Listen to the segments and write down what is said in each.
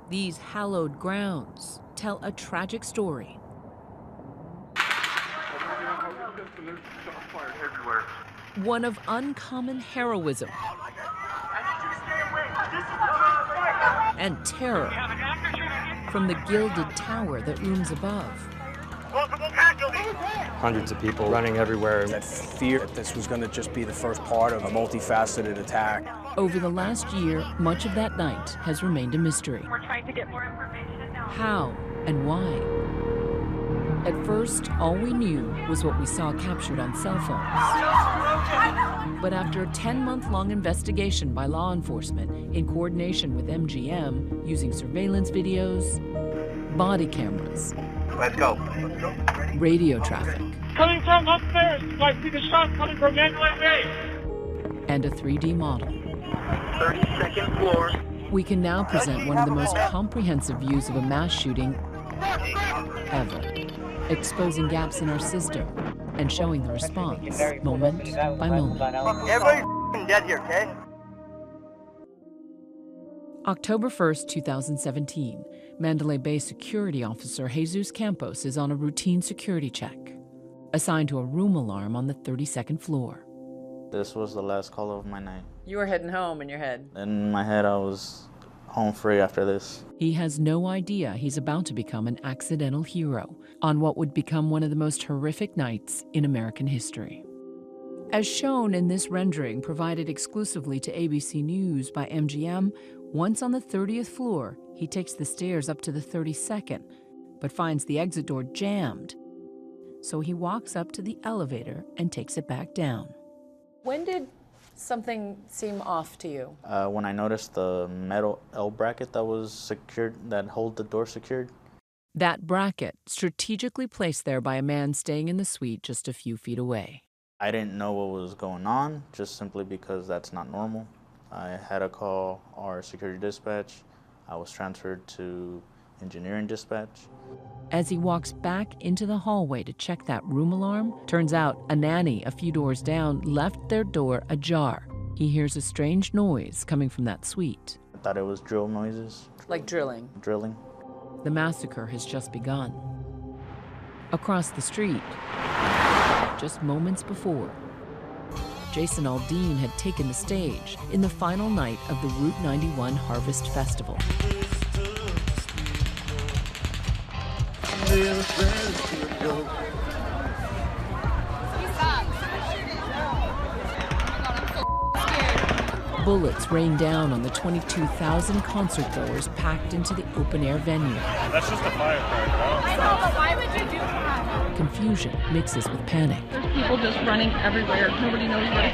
These hallowed grounds tell a tragic story. One of uncommon heroism and terror from the gilded tower that looms above. Hundreds of people running everywhere. That fear that this was going to just be the first part of a multifaceted attack. Over the last year, much of that night has remained a mystery. We're trying to get more information now. How and why? At first, all we knew was what we saw captured on cell phones. But after a 10-month-long investigation by law enforcement in coordination with MGM, using surveillance videos, body cameras, let's go. Radio traffic, Coming from upstairs, I see the shot coming from Mandalay Bay. and a 3D model, 32nd floor. we can now present one of the most comprehensive views of a mass shooting ever, exposing gaps in our system and showing the response moment by moment. Everybody's dead here, okay? October 1st, 2017, Mandalay Bay security officer Jesus Campos is on a routine security check, assigned to a room alarm on the 32nd floor. This was the last call of my night. You were heading home in your head. In my head, I was home free after this. He has no idea he's about to become an accidental hero on what would become one of the most horrific nights in American history. As shown in this rendering provided exclusively to ABC News by MGM, once on the 30th floor, he takes the stairs up to the 32nd, but finds the exit door jammed. So he walks up to the elevator and takes it back down. When did something seem off to you? When I noticed the metal L bracket that was secured, that hold the door secured. That bracket, strategically placed there by a man staying in the suite just a few feet away. I didn't know what was going on, just simply because that's not normal. I had to call our security dispatch. I was transferred to engineering dispatch. As he walks back into the hallway to check that room alarm, turns out a nanny a few doors down left their door ajar. He hears a strange noise coming from that suite. I thought it was drill noises. Like drilling. Drilling. The massacre has just begun. Across the street, just moments before, Jason Aldean had taken the stage in the final night of the Route 91 Harvest Festival. Bullets rain down on the 22,000 concertgoers packed into the open-air venue. That's just a firecracker. I know, but why would you do that? Confusion mixes with panic. There's people just running everywhere. Nobody knows where to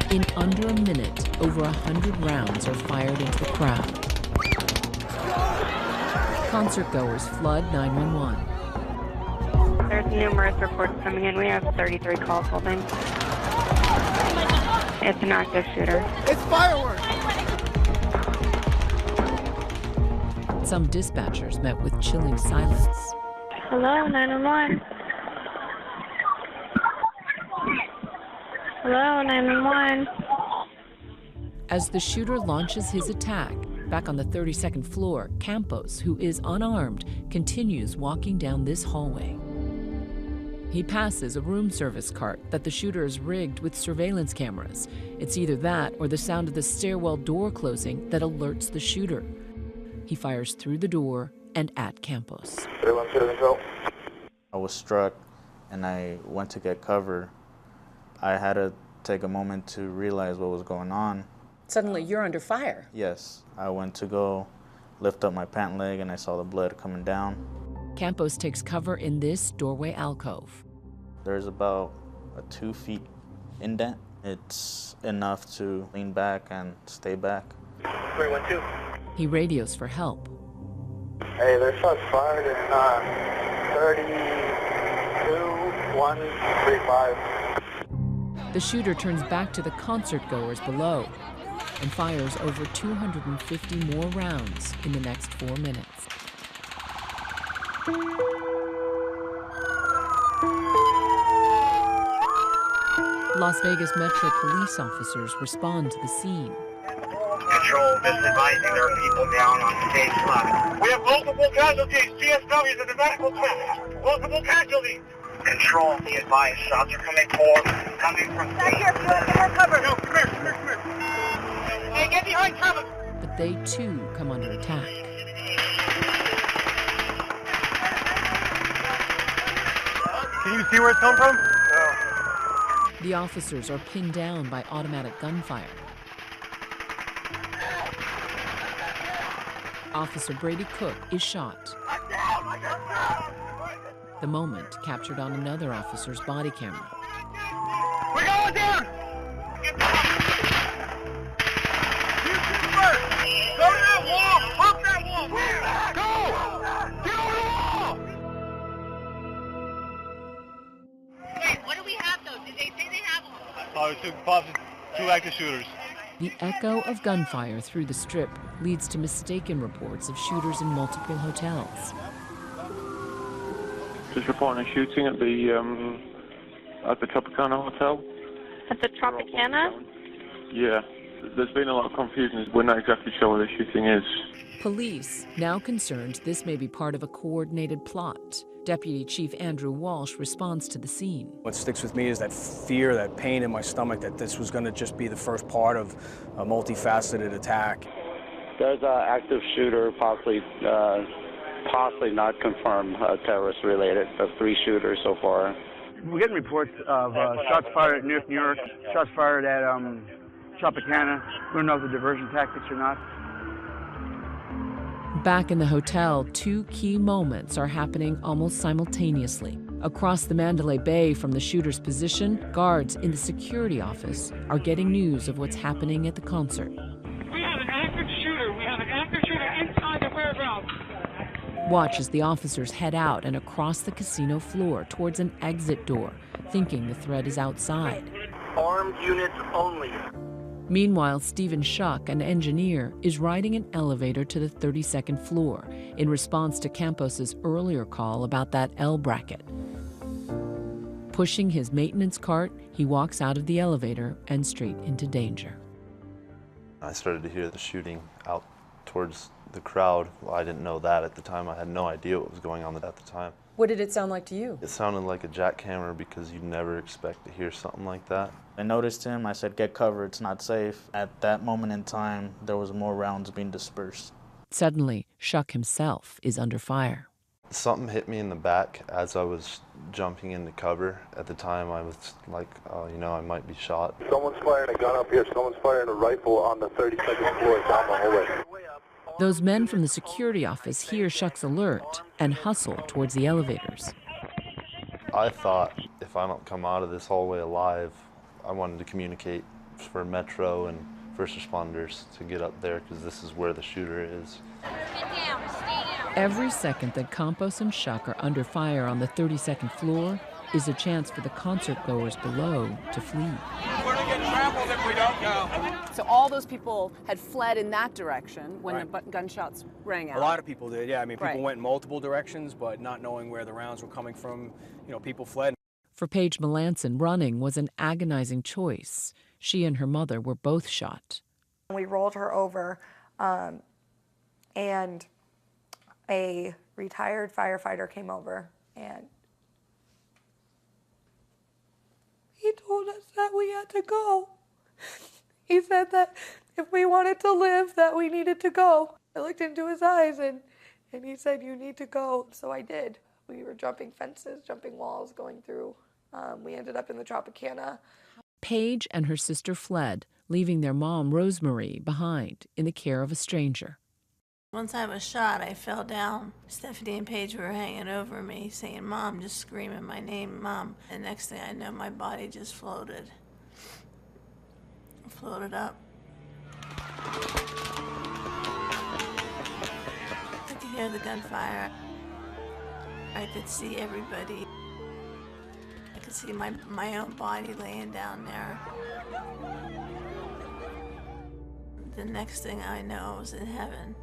go. In under a minute, over 100 rounds are fired into the crowd. Concertgoers flood 911. There's numerous reports coming in. We have 33 calls holding. It's an active shooter. It's fireworks! Some dispatchers met with chilling silence. Hello, 911. Hello, 911. As the shooter launches his attack, back on the 32nd floor, Campos, who is unarmed, continues walking down this hallway. He passes a room service cart that the shooter has rigged with surveillance cameras. It's either that or the sound of the stairwell door closing that alerts the shooter. He fires through the door and at Campos. I was struck and I went to get cover. I had to take a moment to realize what was going on. Suddenly you're under fire. Yes, I went to go lift up my pant leg and I saw the blood coming down. Campos takes cover in this doorway alcove. There's about a 2 feet indent. It's enough to lean back and stay back. 312. He radios for help. Hey, there's shots fired in 32135. The shooter turns back to the concertgoers below and fires over 250 more rounds in the next 4 minutes. Las Vegas Metro police officers respond to the scene. Control, misadvising there are people down on stage left. We have multiple casualties. CSW is in the medical tent. Multiple casualties. Control, be advised. Shots are coming forward. Coming from stage. Here, cover. No, come here. Hey, get behind cover. But they too come under attack. Can you see where it's coming from? No. The officers are pinned down by automatic gunfire. Officer Brady Cook is shot. The moment captured on another officer's body camera. We're going down! Go to that wall! Pump that wall! Go! Get over the wall! Wait, what do we have though? Did they say they have them? Two active shooters. The echo of gunfire through the strip leads to mistaken reports of shooters in multiple hotels. Just reporting a shooting at the Tropicana Hotel. At the Tropicana? Yeah. There's been a lot of confusion. We're not exactly sure where the shooting is. Police now concerned this may be part of a coordinated plot. Deputy Chief Andrew Walsh responds to the scene. What sticks with me is that fear, that pain in my stomach that this was going to just be the first part of a multifaceted attack. There's an active shooter, possibly not confirmed, terrorist related, of 3 shooters so far. We're getting reports of shots fired at Newark, New York, shots fired at Tropicana. We don't know if they're diversion tactics or not. Back in the hotel, 2 key moments are happening almost simultaneously. Across the Mandalay Bay from the shooter's position, guards in the security office are getting news of what's happening at the concert. We have an active shooter. We have an active shooter inside the warehouse. Watch as the officers head out and across the casino floor towards an exit door, thinking the threat is outside. Armed units only. Meanwhile, Stephen Schuck, an engineer, is riding an elevator to the 32nd floor in response to Campos's earlier call about that L bracket. Pushing his maintenance cart, he walks out of the elevator and straight into danger. I started to hear the shooting out towards the crowd. Well, I didn't know that at the time. I had no idea what was going on at the time. What did it sound like to you? It sounded like a jackhammer because you never expect to hear something like that. I noticed him. I said, get cover, it's not safe. At that moment in time, there was more rounds being dispersed. Suddenly, Schuck himself is under fire. Something hit me in the back as I was jumping into cover. At the time, I was like, oh, you know, I might be shot. Someone's firing a gun up here. Someone's firing a rifle on the 32nd floor down the hallway. Those men from the security office hear Schuck's alert and hustle towards the elevators. I thought if I don't come out of this hallway alive, I wanted to communicate for Metro and first responders to get up there because this is where the shooter is. Every second that Campos and Schuck are under fire on the 32nd floor is a chance for the concert goers below to flee. We're going to get trampled if we don't go. So all those people had fled in that direction when the gunshots rang out. A lot of people did, yeah. I mean, people Right. went in multiple directions, but not knowing where the rounds were coming from, you know, people fled. For Paige Melanson, running was an agonizing choice. She and her mother were both shot. We rolled her over, and a retired firefighter came over, and he told us that we had to go. He said that if we wanted to live, that we needed to go. I looked into his eyes, and he said, you need to go. So I did. We were jumping fences, jumping walls, going through. We ended up in the Tropicana. Paige and her sister fled, leaving their mom, Rosemary, behind in the care of a stranger. Once I was shot, I fell down. Stephanie and Paige were hanging over me, saying, Mom, just screaming my name, Mom. And next thing I know, my body just floated. Floated up. I could hear the gunfire. I could see everybody. I could see my own body laying down there. The next thing I know, I was in heaven.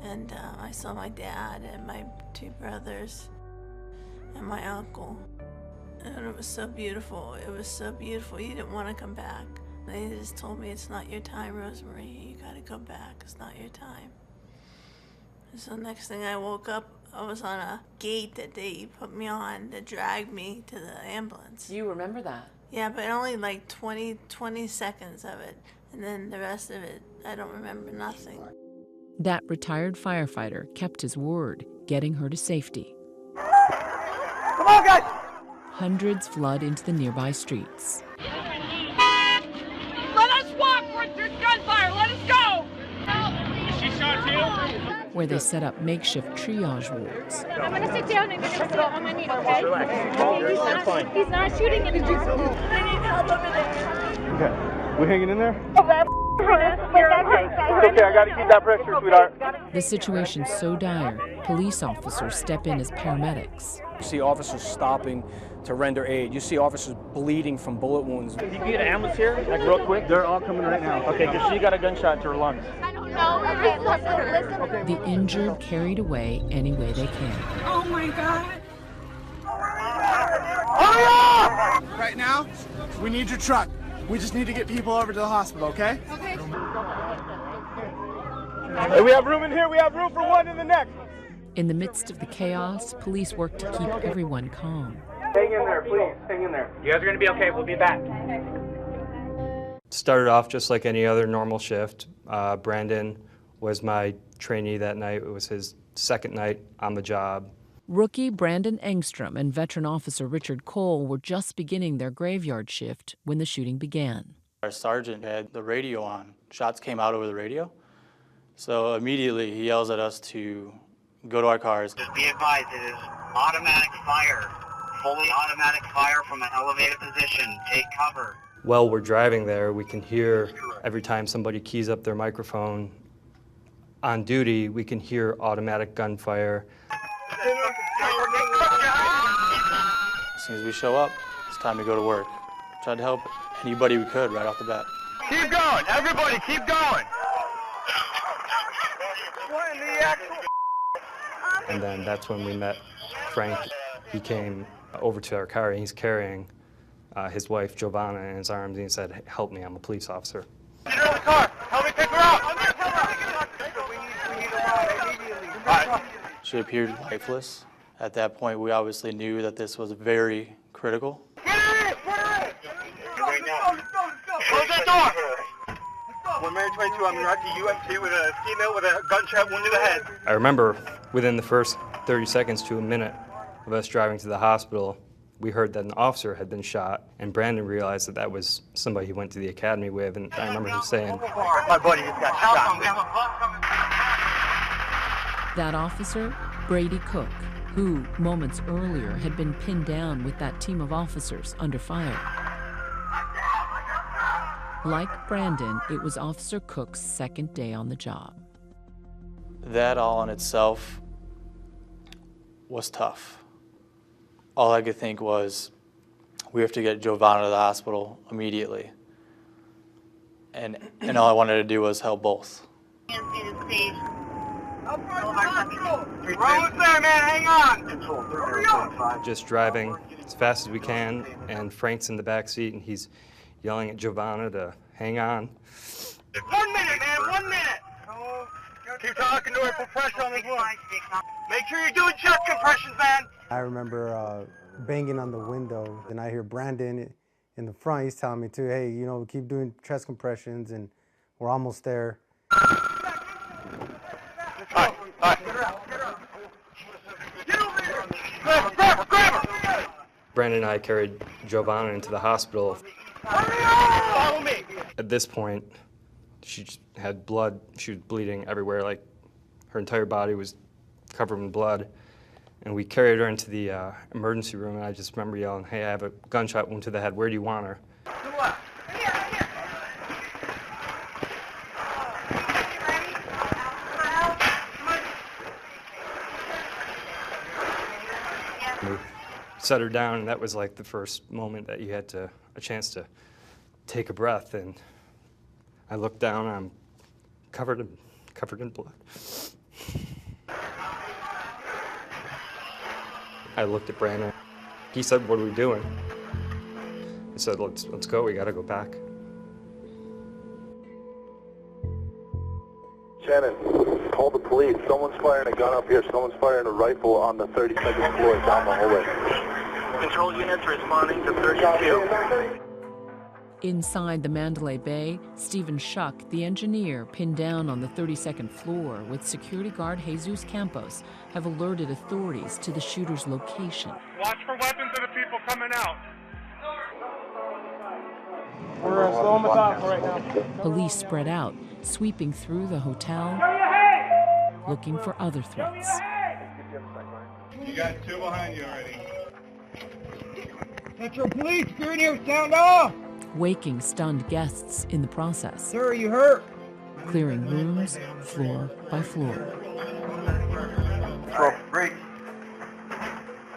And I saw my dad and my 2 brothers and my uncle. And it was so beautiful. It was so beautiful. You didn't want to come back. They just told me, it's not your time, Rosemary. You gotta go back. It's not your time. And so next thing I woke up, I was on a gate that they put me on that dragged me to the ambulance. You remember that? Yeah, but only like 20 seconds of it. And then the rest of it, I don't remember nothing. That retired firefighter kept his word, getting her to safety. Come on, guys! Hundreds flood into the nearby streets. Let us walk! There's gunfire! Let us go! Is she shot too? Where they set up makeshift triage wards. I'm going to sit down and you're going to sit on my knee, okay? Okay, he's not shooting anything. I need help over there. Okay. We hanging in there? Okay, I gotta keep that pressure, sweetheart. The situation's so dire, police officers step in as paramedics. You see officers stopping to render aid. You see officers bleeding from bullet wounds. Can you get an ambulance here, like real quick? They're all coming right now. Okay, because she got a gunshot to her lungs. I don't know. Okay, listen. The injured carried away any way they can. Oh my God. Hurry up! Right now, we need your truck. We just need to get people over to the hospital, okay? Okay. Hey, we have room in here. We have room for one in the neck. In the midst of the chaos, police work to keep everyone calm. Hang in there, please. Hang in there. You guys are going to be okay. We'll be back. Started off just like any other normal shift. Brandon was my trainee that night. It was his second night on the job. Rookie Brandon Engstrom and veteran officer Richard Cole were just beginning their graveyard shift when the shooting began. Our sergeant had the radio on. Shots came out over the radio. So immediately he yells at us to go to our cars. Just be advised, it is automatic fire. Fully automatic fire from an elevated position. Take cover. While we're driving there, we can hear every time somebody keys up their microphone on duty, we can hear automatic gunfire. As soon as we show up, it's time to go to work. Tried to help anybody we could right off the bat. Keep going, everybody, keep going. What in the actual? And then that's when we met Frank. He came over to our car and he's carrying his wife, Giovanna, in his arms, and he said, "Help me, I'm a police officer." Get her in the car, help me pick her up. She appeared lifeless. At that point, we obviously knew that this was very critical. Get her in, put her in. Right now. Close that door. 1 Mary 22, I'm at the UM2 with a female with a gunshot wound to the head. I remember within the first 30 seconds to a minute of us driving to the hospital, we heard that an officer had been shot, and Brandon realized that that was somebody he went to the academy with, and I remember him saying, "My buddy just got shot." That officer, Brady Cook, who moments earlier had been pinned down with that team of officers under fire. Like Brandon, it was Officer Cook's second day on the job. That all in itself was tough. All I could think was, we have to get Giovanna to the hospital immediately. And all I wanted to do was help both. Almost there, man, hang on. just driving as fast as we can, and Frank's in the back seat, and he's yelling at Giovanna to hang on. 1 minute, man, 1 minute. Keep talking to her, put pressure on his lungs. Make sure you're doing chest compressions, man. I remember banging on the window, and I hear Brandon in the front. He's telling me to, hey, you know, keep doing chest compressions, and we're almost there. Brandon and I carried Giovanna into the hospital. Follow me. At this point, she had blood. She was bleeding everywhere. Like, her entire body was covered in blood. And we carried her into the emergency room, and I just remember yelling, "Hey, I have a gunshot wound to the head. Where do you want her?" We set her down, and that was like the first moment that you had a chance to take a breath. And I looked down, and I'm covered in blood. I looked at Brandon. He said, "What are we doing?" I said, let's go. We got to go back." firing a gun up here. Someone's firing a rifle on the 32nd floor down the hallway. Control units responding to 32. Inside the Mandalay Bay, Stephen Schuck, the engineer pinned down on the 32nd floor with security guard Jesus Campos, have alerted authorities to the shooter's location. Watch for weapons of the people coming out. We're slowing the top right now. Police spread out, sweeping through the hotel, looking for other threats. You got two behind you already. Metro Police, you're in here, sound off! Waking stunned guests in the process. Sir, are you hurt? Clearing rooms, floor by floor. Break.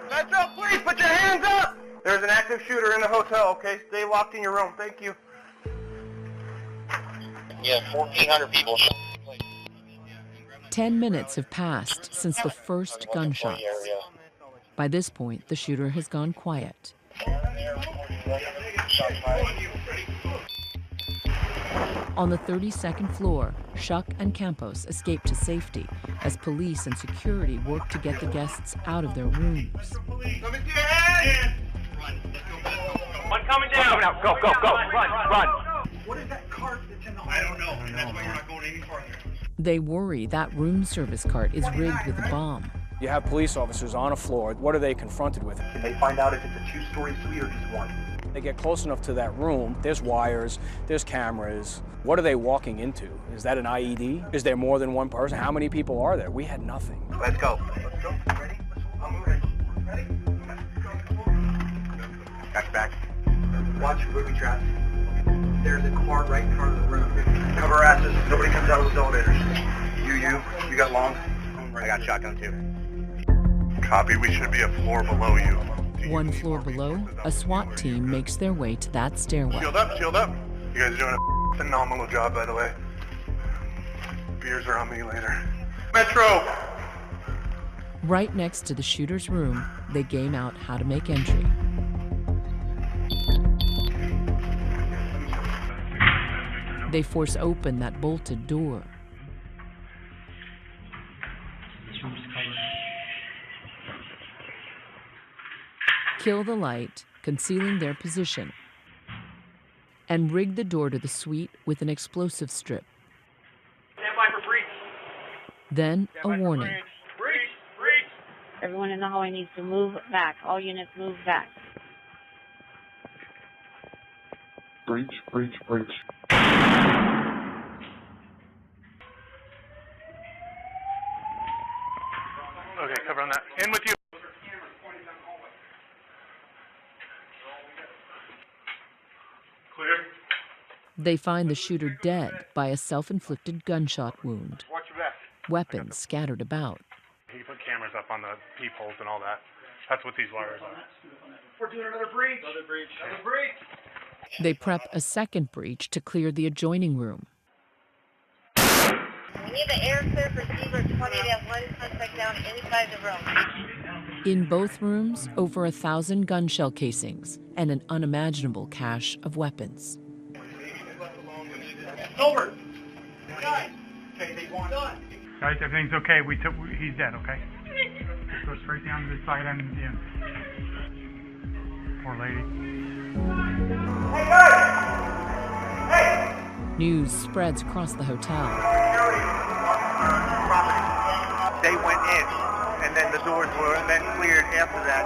Metro Police, put your hands up! There's an active shooter in the hotel, okay? Stay locked in your room, thank you. Yeah, 1,400 people. 10 minutes have passed since the first gunshots. By this point, the shooter has gone quiet. On the 32nd floor, Schuck and Campos escaped to safety as police and security worked to get the guests out of their rooms. One coming down. Coming out. Go, go, go. Run. What is that cart that's in the I don't know. And that's why we're not going any farther. They worry that room service cart is rigged with a bomb. You have police officers on a floor. What are they confronted with? Can they find out if it's a two-story suite or just one? They get close enough to that room. There's wires. There's cameras. What are they walking into? Is that an IED? Is there more than one person? How many people are there? We had nothing. Let's go. Let's go. Ready? I'm moving. Ready? Back. Watch booby traps. There's a car right in front of the room. Cover asses. Nobody comes out of those elevators. You got long? I got shotgun too. Copy, we should be a floor below you. One floor below, a SWAT team makes their way to that stairwell. Shield up. You guys are doing a phenomenal job, by the way. Beers are on me later. Metro! Right next to the shooter's room, they game out how to make entry. They force open that bolted door. Kill the light, concealing their position, and rig the door to the suite with an explosive strip. Stand by for breach. Then a warning. Breach. Everyone in the hallway needs to move back. All units move back. Breach. Okay, cover on that. In with you. Clear. They find the shooter dead by a self-inflicted gunshot wound. Watch your back. Weapons scattered about. He put cameras up on the peepholes and all that. That's what these wires are. We're doing another breach. Another breach. They prep a second breach to clear the adjoining room. We need the air clear for Zebra 20 to have one suspect down inside the room. In both rooms, over 1,000 gun shell casings and an unimaginable cache of weapons. Over. Guys. Okay, they want done. Guys, everything's okay. He's dead, okay? Just go straight down to the side end and in. Poor lady. Hey, guys! Hey! News spreads across the hotel. They went in, and then the doors were then cleared after that.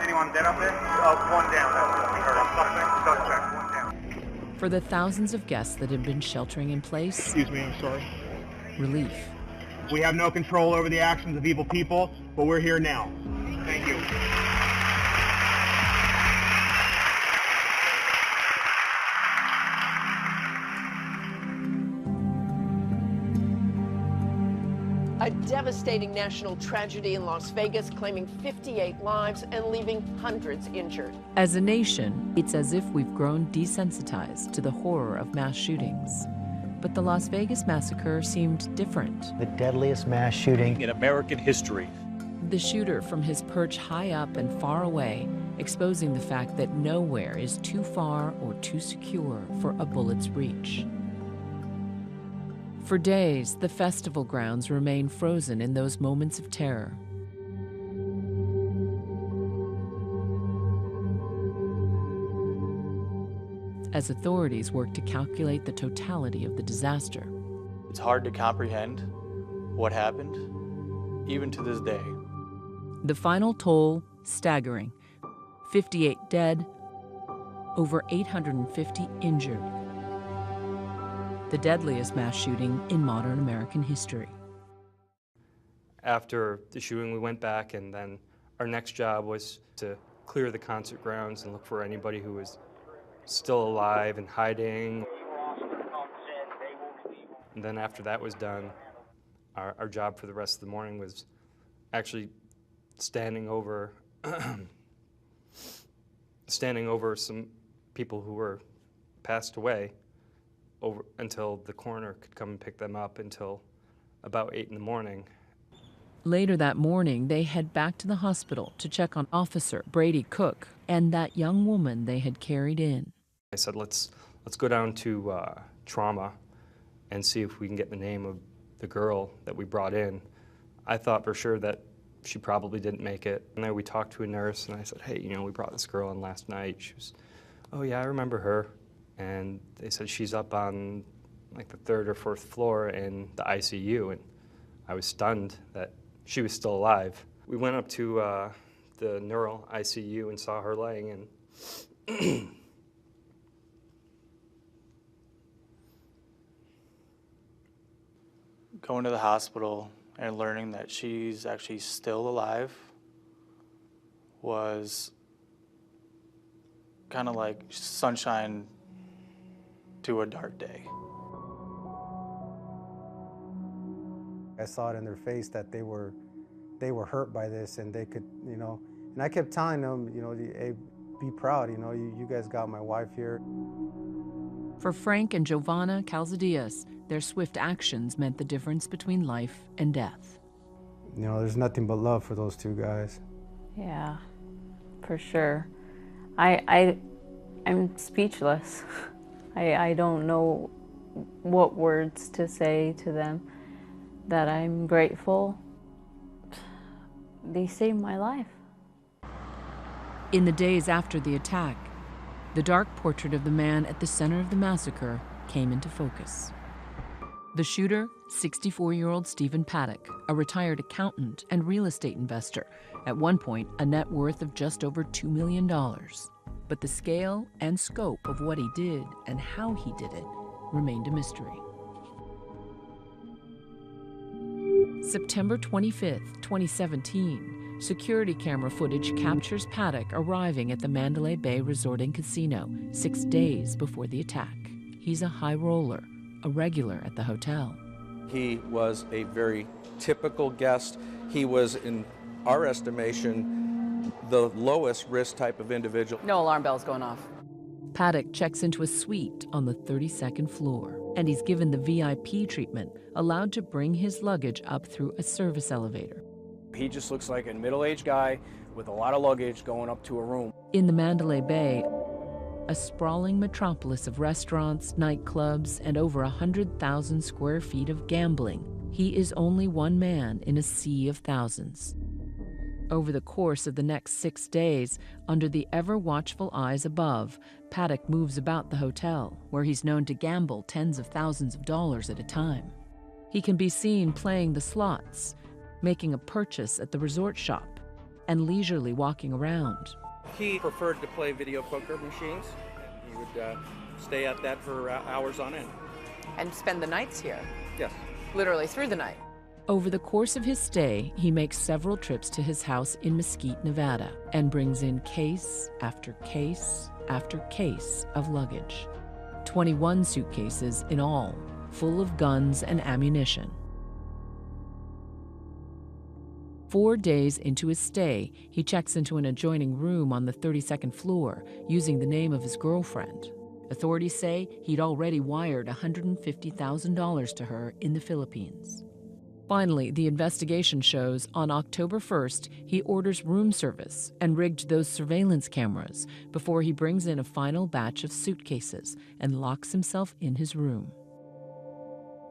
Anyone dead up there? One down. That's what we heard. Suspect, one down. For the thousands of guests that had been sheltering in place, Excuse me, I'm sorry. relief. We have no control over the actions of evil people, but we're here now. Thank you. A devastating national tragedy in Las Vegas, claiming 58 lives and leaving hundreds injured. As a nation, it's as if we've grown desensitized to the horror of mass shootings. But the Las Vegas massacre seemed different. The deadliest mass shooting in American history. The shooter from his perch high up and far away, exposing the fact that nowhere is too far or too secure for a bullet's reach. For days, the festival grounds remain frozen in those moments of terror. As authorities work to calculate the totality of the disaster. It's hard to comprehend what happened, even to this day. The final toll, staggering. 58 dead, over 850 injured. The deadliest mass shooting in modern American history. After the shooting, we went back, and then our next job was to clear the concert grounds and look for anybody who was still alive and hiding. And then after that was done, our job for the rest of the morning was actually standing over some people who were passed away over until the coroner could come and pick them up until about 8 in the morning. Later that morning, they head back to the hospital to check on Officer Brady Cook and that young woman they had carried in. I said, let's go down to trauma and see if we can get the name of the girl that we brought in. I thought for sure that she probably didn't make it. And then we talked to a nurse, and I said, hey, we brought this girl in last night. She was, oh yeah, I remember her. And they said she's up on like the 3rd or 4th floor in the ICU, and I was stunned that she was still alive. We went up to the neural ICU and saw her laying in. Going to the hospital and learning that she's actually still alive was kind of like sunshine to a dark day. I saw it in their face that they were hurt by this, and they could, and I kept telling them, hey, be proud, you guys got my wife here. For Frank and Giovanna Calzadias, their swift actions meant the difference between life and death. There's nothing but love for those two guys. Yeah, for sure. I'm speechless. I don't know what words to say to them, that I'm grateful. They saved my life. In the days after the attack, the dark portrait of the man at the center of the massacre came into focus. The shooter, 64-year-old Stephen Paddock, a retired accountant and real estate investor, at one point a net worth of just over $2 million. But the scale and scope of what he did and how he did it remained a mystery. September 25th, 2017, security camera footage captures Paddock arriving at the Mandalay Bay Resort and Casino 6 days before the attack. He's a high roller, a regular at the hotel. He was a very typical guest. He was, in our estimation, the lowest risk type of individual. No alarm bells going off. Paddock checks into a suite on the 32nd floor, and he's given the VIP treatment, allowed to bring his luggage up through a service elevator. He just looks like a middle-aged guy with a lot of luggage going up to a room. In the Mandalay Bay, a sprawling metropolis of restaurants, nightclubs, and over 100,000 square feet of gambling, he is only one man in a sea of thousands. Over the course of the next 6 days, under the ever-watchful eyes above, Paddock moves about the hotel, where he's known to gamble tens of thousands of dollars at a time. He can be seen playing the slots, making a purchase at the resort shop, and leisurely walking around. He preferred to play video poker machines. He would stay at that for hours on end. And spend the nights here? Yes. Literally through the night? Over the course of his stay, he makes several trips to his house in Mesquite, Nevada, and brings in case after case after case of luggage. 21 suitcases in all, full of guns and ammunition. 4 days into his stay, he checks into an adjoining room on the 32nd floor, using the name of his girlfriend. Authorities say he'd already wired $150,000 to her in the Philippines. Finally, the investigation shows on October 1st, he orders room service and rigged those surveillance cameras before he brings in a final batch of suitcases and locks himself in his room.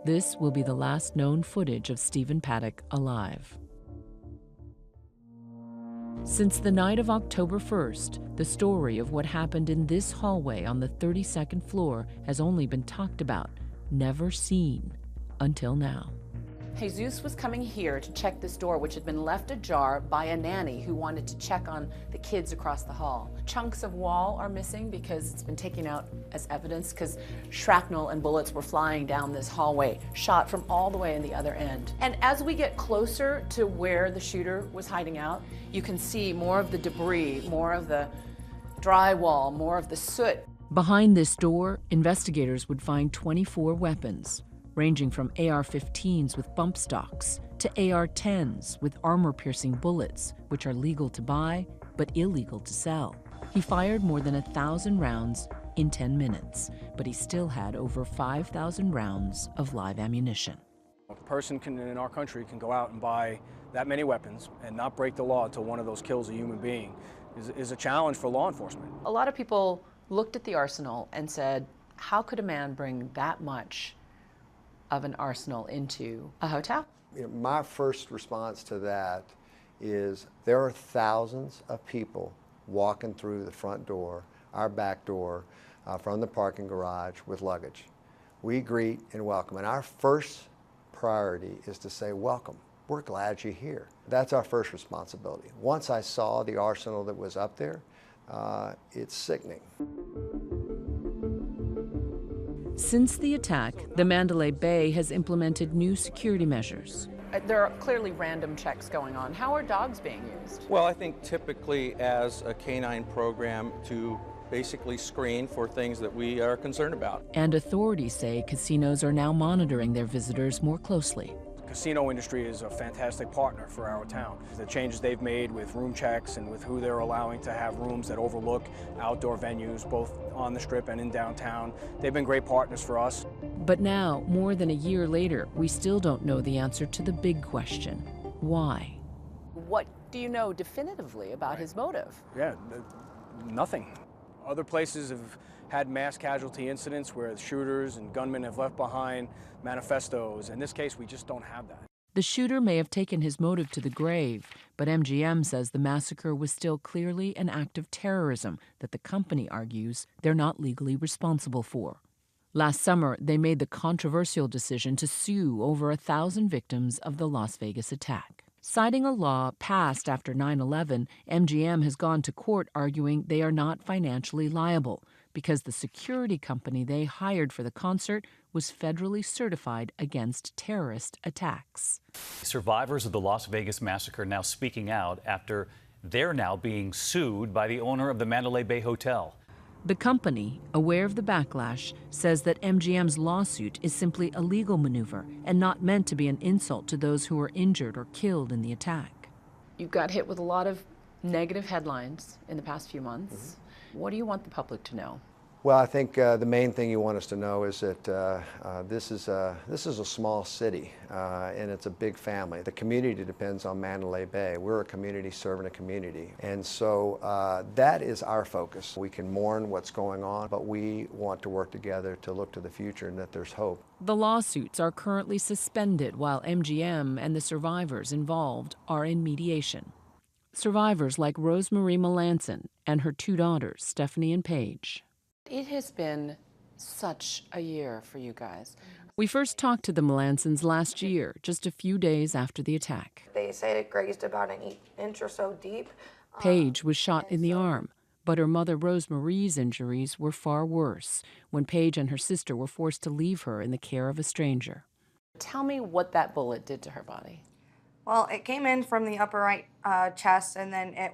This will be the last known footage of Stephen Paddock alive. Since the night of October 1st, the story of what happened in this hallway on the 32nd floor has only been talked about, never seen, until now. Jesus was coming here to check this door, which had been left ajar by a nanny who wanted to check on the kids across the hall. Chunks of wall are missing because it's been taken out as evidence because shrapnel and bullets were flying down this hallway, shot from all the way in the other end. And as we get closer to where the shooter was hiding out, you can see more of the debris, more of the drywall, more of the soot. Behind this door, investigators would find 24 weapons, ranging from AR-15s with bump stocks to AR-10s with armor-piercing bullets, which are legal to buy but illegal to sell. He fired more than 1,000 rounds in 10 minutes, but he still had over 5,000 rounds of live ammunition. A person in our country can go out and buy that many weapons and not break the law until one of those kills a human being is a challenge for law enforcement. A lot of people looked at the arsenal and said, how could a man bring that much of an arsenal into a hotel? My first response to that is there are thousands of people walking through the front door, our back door, from the parking garage with luggage. We greet and welcome, and our first priority is to say, welcome. We're glad you're here. That's our first responsibility. Once I saw the arsenal that was up there, it's sickening. Since the attack, the Mandalay Bay has implemented new security measures. There are clearly random checks going on. How are dogs being used? Well, I think typically as a canine program to basically screen for things that we are concerned about. And authorities say casinos are now monitoring their visitors more closely. The casino industry is a fantastic partner for our town. The changes they've made with room checks and with who they're allowing to have rooms that overlook outdoor venues, both on the Strip and in downtown, they've been great partners for us. But now, more than a year later, we still don't know the answer to the big question: why? What do you know definitively about his motive? Yeah, nothing. Other places have had mass casualty incidents where the shooters and gunmen have left behind manifestos. In this case, we just don't have that. The shooter may have taken his motive to the grave, but MGM says the massacre was still clearly an act of terrorism that the company argues they're not legally responsible for. Last summer, they made the controversial decision to sue over 1,000 victims of the Las Vegas attack. Citing a law passed after 9/11, MGM has gone to court arguing they are not financially liable because the security company they hired for the concert was federally certified against terrorist attacks. Survivors of the Las Vegas massacre now speaking out after they're now being sued by the owner of the Mandalay Bay Hotel. The company, aware of the backlash, says that MGM's lawsuit is simply a legal maneuver and not meant to be an insult to those who were injured or killed in the attack. You've got hit with a lot of negative headlines in the past few months. What do you want the public to know? Well, I think the main thing you want us to know is that this is a small city and it's a big family. The community depends on Mandalay Bay. We're a community serving a community. And so that is our focus. We can mourn what's going on, but we want to work together to look to the future and that there's hope. The lawsuits are currently suspended while MGM and the survivors involved are in mediation. Survivors like Rosemarie Melanson and her two daughters, Stephanie and Paige. It has been such a year for you guys. We first talked to the Melansons last year, just a few days after the attack. They say it grazed about an inch or so deep. Paige was shot in the arm, but her mother Rosemarie's injuries were far worse when Paige and her sister were forced to leave her in the care of a stranger. Tell me what that bullet did to her body. Well, it came in from the upper right chest, and then it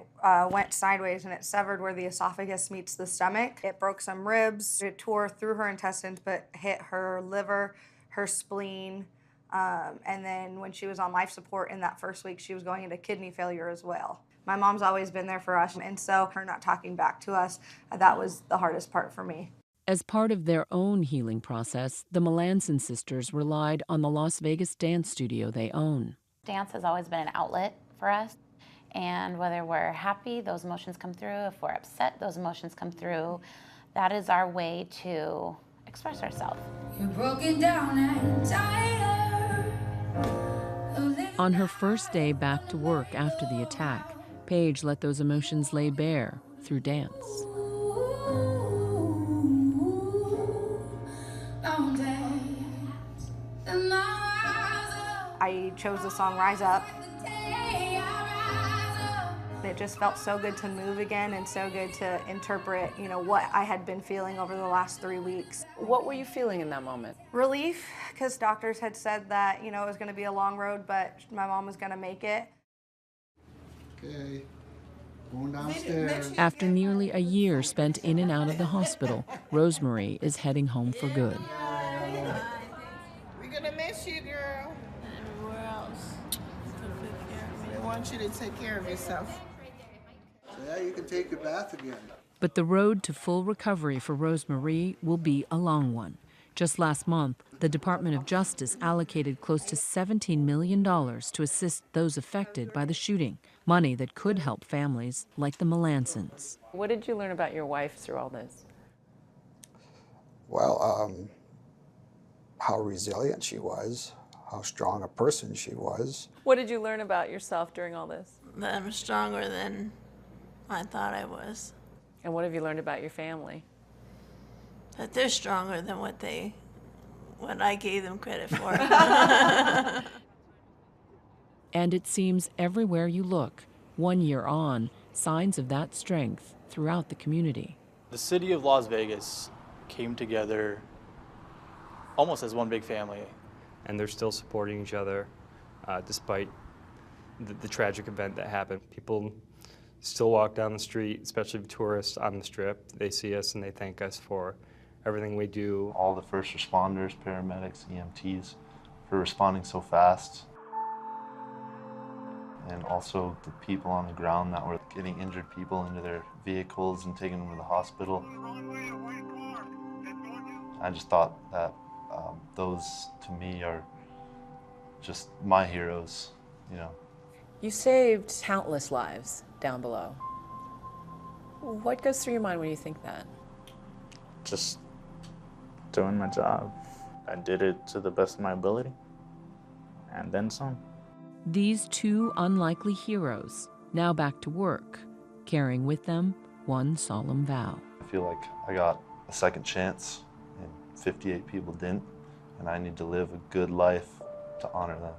went sideways, and it severed where the esophagus meets the stomach. It broke some ribs. It tore through her intestines, but hit her liver, her spleen, and then when she was on life support in that first week, she was going into kidney failure as well. My mom's always been there for us, and so her not talking back to us, that was the hardest part for me. As part of their own healing process, the Melanson sisters relied on the Las Vegas dance studio they own. Dance has always been an outlet for us, and whether we're happy, those emotions come through. If we're upset, those emotions come through. That is our way to express ourselves. You're broken down and tired. On her first day back to work after the attack, Paige let those emotions lay bare through dance. I chose the song Rise Up. It just felt so good to move again and so good to interpret, what I had been feeling over the last 3 weeks. What were you feeling in that moment? Relief, because doctors had said that, it was going to be a long road, but my mom was going to make it. Okay, going downstairs. After nearly a year spent in and out of the hospital, Rosemarie is heading home for good. We're gonna miss you, girl. Everywhere else. We want you to take care of yourself. So yeah, you can take your bath again. But the road to full recovery for Rosemarie will be a long one. Just last month, the Department of Justice allocated close to $17 million to assist those affected by the shooting, money that could help families like the Melansons. What did you learn about your wife through all this? Well, how resilient she was, how strong a person she was. What did you learn about yourself during all this? That I'm stronger than I thought I was. And what have you learned about your family? That they're stronger than what I gave them credit for. And it seems everywhere you look, 1 year on, signs of that strength throughout the community. The city of Las Vegas came together almost as one big family. And they're still supporting each other despite the tragic event that happened. People still walk down the street, especially tourists on the Strip. They see us and they thank us for everything we do. All the first responders, paramedics, EMTs, for responding so fast. And also the people on the ground that were getting injured people into their vehicles and taking them to the hospital. I just thought that those, to me, are just my heroes, You saved countless lives down below. What goes through your mind when you think that? Just doing my job. I did it to the best of my ability, and then some. These two unlikely heroes, now back to work, carrying with them one solemn vow. I feel like I got a second chance, and 58 people didn't, and I need to live a good life to honor them.